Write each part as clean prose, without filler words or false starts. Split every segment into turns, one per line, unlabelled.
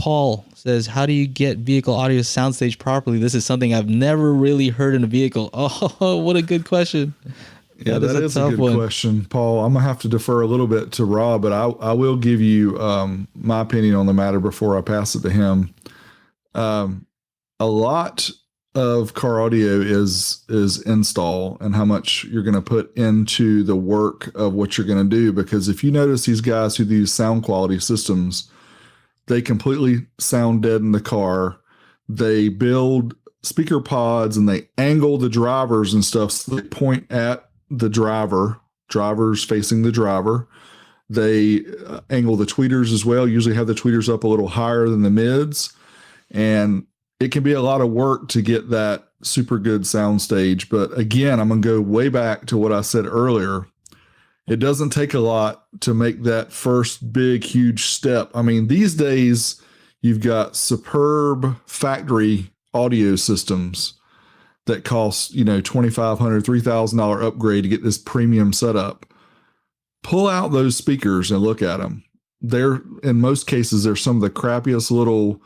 Paul says, how do you get vehicle audio soundstage properly? This is something I've never really heard in a vehicle. Oh, what a good question.
Yeah, that is a good question, Paul. I'm going to have to defer a little bit to Rob, but I will give you my opinion on the matter before I pass it to him. A lot of car audio is install and how much you're going to put into the work of what you're going to do. Because if you notice these guys who use sound quality systems, they completely sound dead in the car. They build speaker pods and they angle the drivers and stuff so they point at the drivers facing the driver. They angle the tweeters as well, usually have the tweeters up a little higher than the mids. And it can be a lot of work to get that super good soundstage. But again, I'm going to go way back to what I said earlier. It doesn't take a lot to make that first big, huge step. I mean, these days you've got superb factory audio systems that cost, $2,500, $3,000 upgrade to get this premium setup. Pull out those speakers and look at them. They're, in most cases, they're some of the crappiest little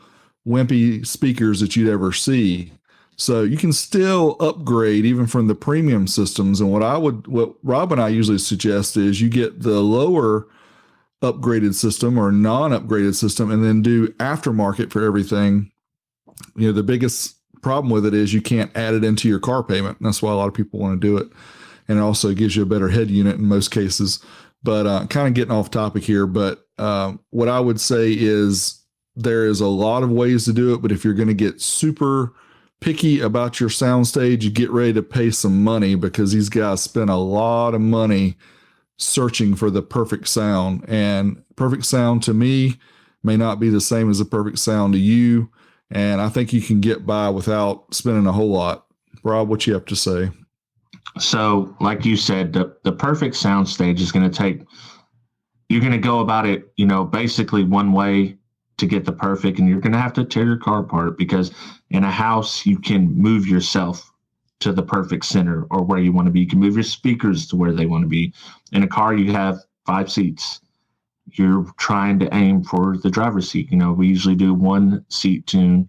wimpy speakers that you'd ever see. So you can still upgrade even from the premium systems. And what Rob and I usually suggest is you get the lower upgraded system or non-upgraded system and then do aftermarket for everything. The biggest problem with it is you can't add it into your car payment. And that's why a lot of people want to do it. And it also gives you a better head unit in most cases. But kind of getting off topic here. But what I would say is there is a lot of ways to do it. But if you're going to get super picky about your soundstage, you get ready to pay some money because these guys spend a lot of money searching for the perfect sound. And perfect sound to me may not be the same as a perfect sound to you. And I think you can get by without spending a whole lot. Rob, what you have to say?
So, like you said, the perfect soundstage is going to take, you're going to go about it, basically one way to get the perfect, and you're going to have to tear your car apart because in a house, you can move yourself to the perfect center or where you want to be. You can move your speakers to where they want to be. In a car, you have 5 seats. You're trying to aim for the driver's seat. We usually do 1 seat tune.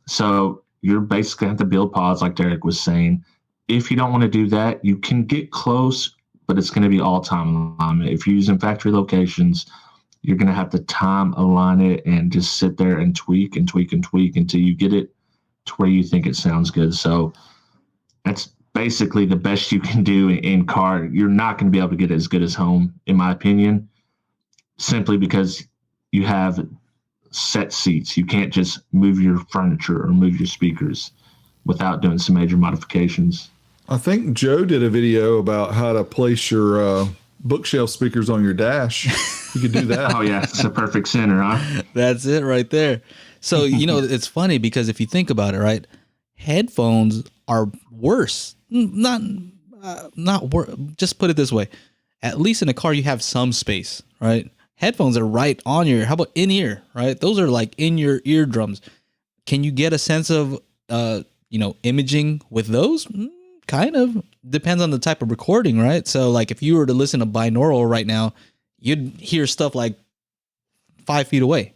So you're basically going to have to build pods like Derek was saying. If you don't want to do that, you can get close, but it's going to be all time alignment. If you're using factory locations, you're going to have to time align it and just sit there and tweak and tweak and tweak until you get it to where you think it sounds good. So that's basically the best you can do in car. You're not going to be able to get it as good as home, in my opinion, simply because you have set seats. You can't just move your furniture or move your speakers without doing some major modifications.
I think Joe did a video about how to place your bookshelf speakers on your dash. You could do that.
Oh, yeah. It's a perfect center, huh?
That's it right there. So, it's funny because if you think about it, right, headphones are worse. Not worse. Just put it this way. At least in a car, you have some space, right? Headphones are right on your, how about in ear, right? Those are like in your eardrums. Can you get a sense of, imaging with those? Kind of depends on the type of recording, right? So like if you were to listen to binaural right now, you'd hear stuff like 5 feet away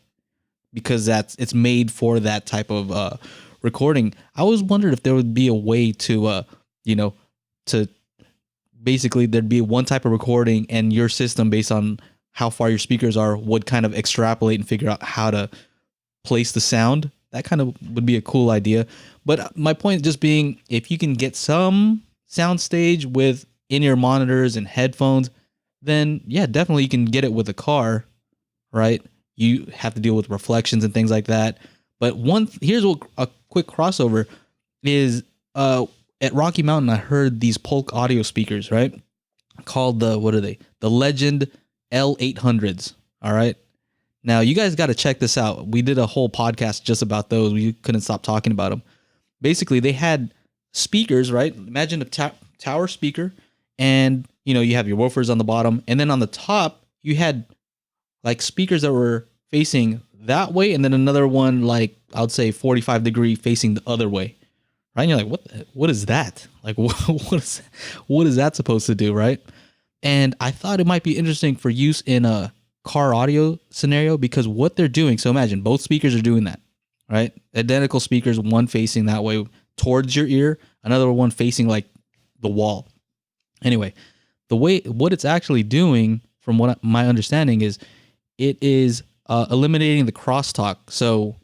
because it's made for that type of recording. I always wondered if there would be a way to, to basically there'd be one type of recording and your system based on how far your speakers are would kind of extrapolate and figure out how to place the sound. That kind of would be a cool idea. But my point just being, if you can get some soundstage with in-ear monitors and headphones, then yeah, definitely you can get it with a car, right? You have to deal with reflections and things like that. But here's a quick crossover is at Rocky Mountain, I heard these Polk audio speakers, right? Called the Legend L800s, all right? Now, you guys got to check this out. We did a whole podcast just about those. We couldn't stop talking about them. Basically, they had speakers, right? Imagine a tower speaker, and you have your woofers on the bottom, and then on the top, you had like speakers that were facing that way, and then another one like I would say 45-degree facing the other way, right? And you're like, what is that? Like, what is that supposed to do, right? And I thought it might be interesting for use in car audio scenario because what they're doing. So imagine both speakers are doing that, right? Identical speakers, one facing that way towards your ear, another one facing like the wall. Anyway, what it's actually doing, from what my understanding is, it is eliminating the crosstalk. So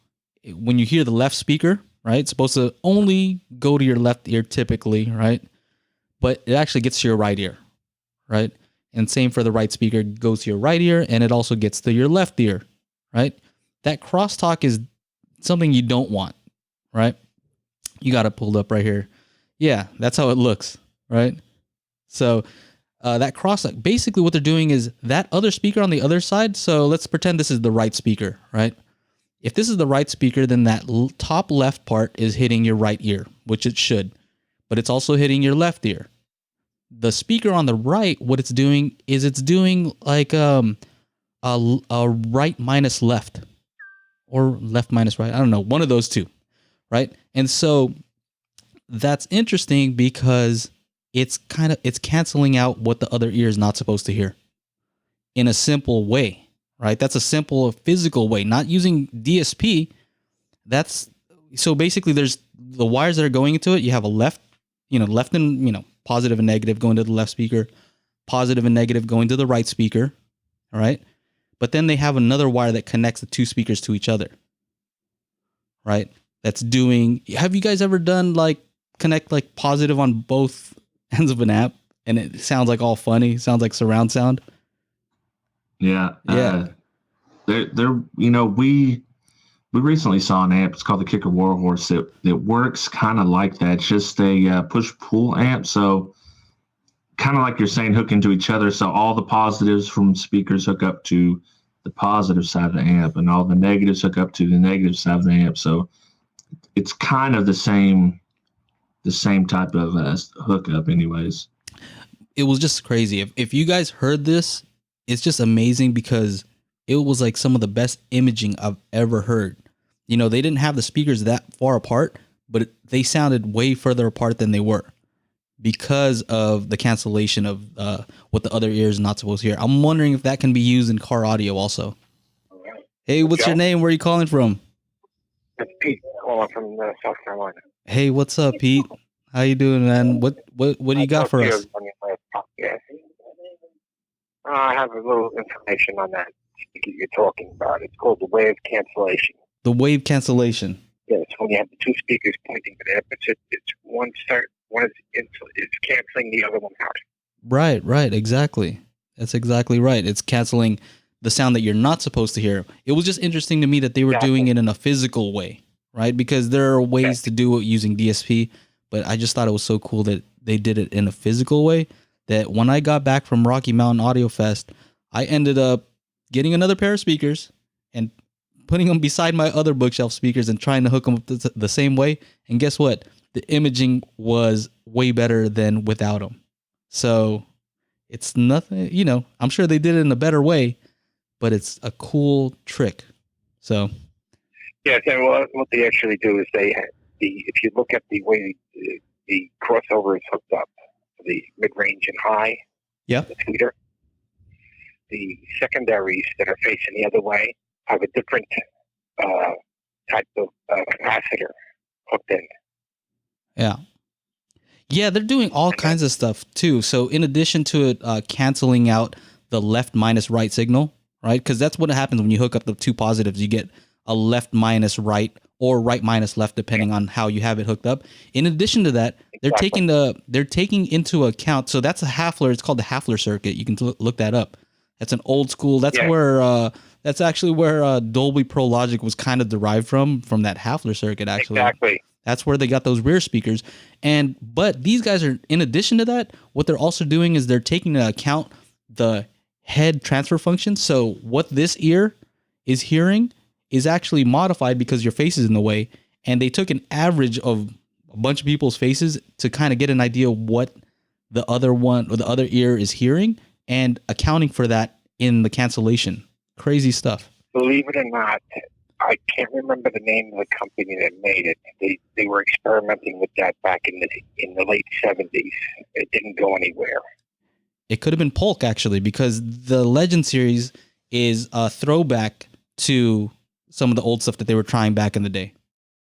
when you hear the left speaker, right, it's supposed to only go to your left ear typically, right? But it actually gets to your right ear, right? And same for the right speaker, goes to your right ear, and it also gets to your left ear, right? That crosstalk is something you don't want, right? You got it pulled up right here. Yeah, that's how it looks, right? So that crosstalk, basically what they're doing is that other speaker on the other side. So let's pretend this is the right speaker, right? If this is the right speaker, then that top left part is hitting your right ear, which it should, but it's also hitting your left ear. The speaker on the right, what it's doing is it's doing like a right minus left, or left minus right. I don't know, one of those two, right? And so that's interesting because it's canceling out what the other ear is not supposed to hear in a simple way, right? That's a simple physical way, not using DSP. That's so basically there's the wires that are going into it. You have a left and, positive and negative going to the left speaker, positive and negative going to the right speaker. All right. But then they have another wire that connects the two speakers to each other. Right. Have you guys ever done connect positive on both ends of an amp and it sounds like all funny, sounds like surround sound?
Yeah. We recently saw an amp. It's called the Kicker Warhorse. It works kind of like that. It's just a push-pull amp. So kind of like you're saying, hook into each other. So all the positives from speakers hook up to the positive side of the amp, and all the negatives hook up to the negative side of the amp. So it's kind of the same type of hookup anyways.
It was just crazy. If you guys heard this, it's just amazing because it was like some of the best imaging I've ever heard. They didn't have the speakers that far apart, but they sounded way further apart than they were because of the cancellation of what the other ear is not supposed to hear. I'm wondering if that can be used in car audio also. Hey, what's your name? Where are you calling from?
It's Pete, calling from South Carolina.
Hey, what's up, Pete? How you doing, man? What do you got for us?
I have a little information on that speaker you're talking about. It's called the wave cancellation.
The wave cancellation.
Yes, when you have the two speakers pointing to the opposite, it's one is canceling the other one out.
Right, exactly. That's exactly right. It's canceling the sound that you're not supposed to hear. It was just interesting to me that they were doing it in a physical way, right? Because there are ways to do it using DSP, but I just thought it was so cool that they did it in a physical way that when I got back from Rocky Mountain Audio Fest, I ended up getting another pair of speakers and putting them beside my other bookshelf speakers and trying to hook them up the same way. And guess what? The imaging was way better than without them. So it's nothing, I'm sure they did it in a better way, but it's a cool trick. So.
Yes, and what they actually do is if you look at the way the crossover is hooked up, the mid-range and high,
the
tweeter, the secondaries that are facing the other way have a different type of capacitor hooked in.
Yeah, they're doing all kinds of stuff too. So in addition to it canceling out the left minus right signal, right? Because that's what happens when you hook up the two positives. You get a left minus right or right minus left, depending on how you have it hooked up. In addition to that, they're taking into account. So that's a Hafler. It's called the Hafler circuit. You can look that up. That's an old school. That's where that's actually where Dolby Pro Logic was kind of derived from that Hafler circuit. Actually,
exactly.
That's where they got those rear speakers. But these guys are, in addition to that, what they're also doing is they're taking into account the head transfer function. So what this ear is hearing is actually modified because your face is in the way. And they took an average of a bunch of people's faces to kind of get an idea of what the other one or the other ear is hearing and accounting for that in the cancellation. Crazy stuff.
Believe it or not, I can't remember the name of the company that made it. They were experimenting with that back in the late 70s. It didn't go anywhere.
It could have been Polk, actually, because the Legend series is a throwback to some of the old stuff that they were trying back in the day.